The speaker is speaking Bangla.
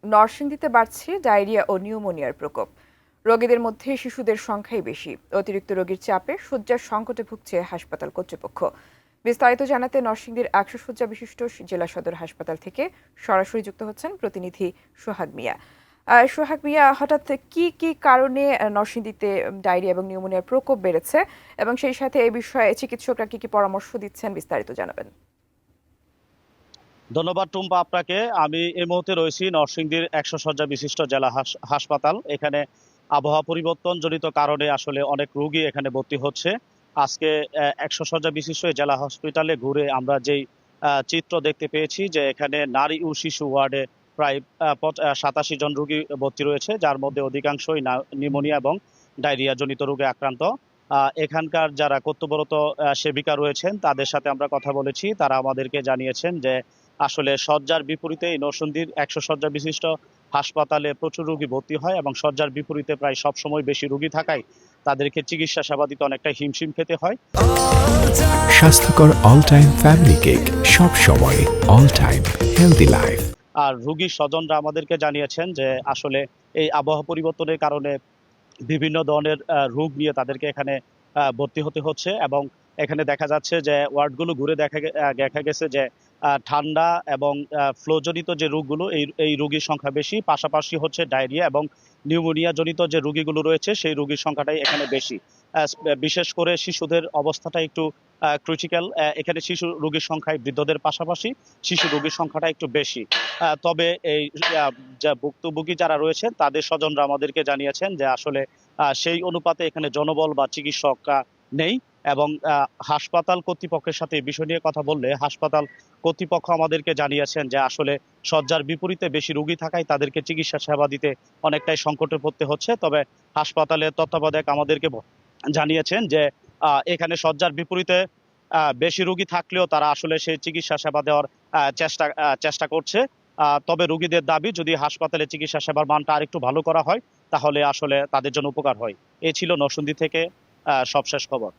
নরসিংদীতে বাড়ছে ডায়রিয়া ও নিউমোনিয়ার প্রকোপ। রোগীদের মধ্যে শিশুদের সংখ্যাই বেশি। অতিরিক্ত রোগীর চাপে শয্যার সংকটে ভুগছে হাসপাতাল কর্তৃপক্ষ। বিস্তারিত জানাতে নরসিংদীর 100 শয্যা বিশিষ্ট জেলা সদর হাসপাতাল থেকে সরাসরি যুক্ত হচ্ছেন প্রতিনিধি সোহাগ মিয়া। সোহাগ মিয়া, হঠাৎ কি কি কারণে নরসিংদীতে ডায়রিয়া এবং নিউমোনিয়ার প্রকোপ বেড়েছে এবং সেই সাথে এই বিষয়ে চিকিৎসকরা কি কি পরামর্শ দিচ্ছেন, বিস্তারিত জানাবেন। ধন্যবাদ টুম্পা আপনাকে। আমি এই মুহূর্তে রয়েছি নরসিংদীর 100 শয্যা বিশিষ্ট জেলা হাসপাতাল। এখানে আবহাওয়া পরিবর্তন জনিত কারণে আসলে অনেক রোগী এখানে ভর্তি হচ্ছে। আজকে 100 শয্যা বিশিষ্ট এই জেলা হসপিটালে ঘুরে আমরা যেই চিত্র দেখতে পেয়েছি যে এখানে নারী ও শিশু ওয়ার্ডে প্রায় 87 জন রোগী ভর্তি রয়েছে, যার মধ্যে অধিকাংশই নিউমোনিয়া এবং ডায়রিয়া জনিত রোগে আক্রান্ত। এখানকার যারা কর্তব্যরত সেবিকা রয়েছেন তাদের সাথে আমরা কথা বলেছি। তারা আমাদেরকে জানিয়েছেন যে আসলে শয্যার বিপরীতে এই নরসিংদীর 100 শয্যা বিশিষ্ট হাসপাতালে প্রচুর রোগী ভর্তি হয় এবং শয্যার বিপরীতে প্রায় সবসময় বেশি রোগী থাকায় তাদেরকে চিকিৎসা সেবা দিতে অনেকটা হিমশিম খেতে হয়। স্বাস্থ্যকর অল টাইম ফ্যামিলি কেক, সব সময় অল টাইম হেলদি লাইফ। আর রোগীর স্বজনরা আমাদেরকে জানিয়েছেন যে আসলে এই আবহাওয়া পরিবর্তনের কারণে বিভিন্ন ধরনের রোগ নিয়ে তাদেরকে এখানে ভর্তি হতে হচ্ছে এবং এখানে দেখা যাচ্ছে যে ওয়ার্ডগুলো ঘুরে দেখা গেছে যে ঠান্ডা এবং ফ্লোজনিত যে রোগগুলো এই রোগীর সংখ্যা বেশি, পাশাপাশি হচ্ছে ডায়রিয়া এবং নিউমোনিয়া জনিত যে রোগীগুলো রয়েছে সেই রোগীর সংখ্যাটাই এখানে বেশি। বিশেষ করে শিশুদের অবস্থাটা একটু ক্রিটিক্যাল। এখানে শিশু রোগীর সংখ্যায় বৃদ্ধদের পাশাপাশি শিশু রোগীর সংখ্যাটা একটু বেশি। তবে এই যা ভুক্তভোগী যারা রয়েছেন তাদের স্বজনরা আমাদেরকে জানিয়েছেন যে আসলে সেই অনুপাতে এখানে জনবল বা চিকিৎসকরা নেই এবং হাসপাতাল কর্তৃপক্ষের সাথে এই বিষয় নিয়ে কথা বললে হাসপাতাল কর্তৃপক্ষ আমাদেরকে জানিয়েছেন যে আসলে শয্যার বিপরীতে বেশি রোগী থাকায় তাদেরকে চিকিৎসা সেবা দিতে অনেকটাই সংকটে পড়তে হচ্ছে। তবে হাসপাতালের তত্ত্বাবধায়ক আমাদেরকে জানিয়েছেন যে এখানে শয্যার বিপরীতে বেশি রোগী থাকলেও তারা আসলে সেই চিকিৎসা সেবা দেওয়ার চেষ্টা করছে। তবে রোগীদের দাবি যদি হাসপাতালে চিকিৎসা সেবার মানটা আরেকটু ভালো করা হয় তাহলে আসলে তাদের জন্য উপকার হয়। এই ছিল নরসিংদী থেকে সবশেষ খবর।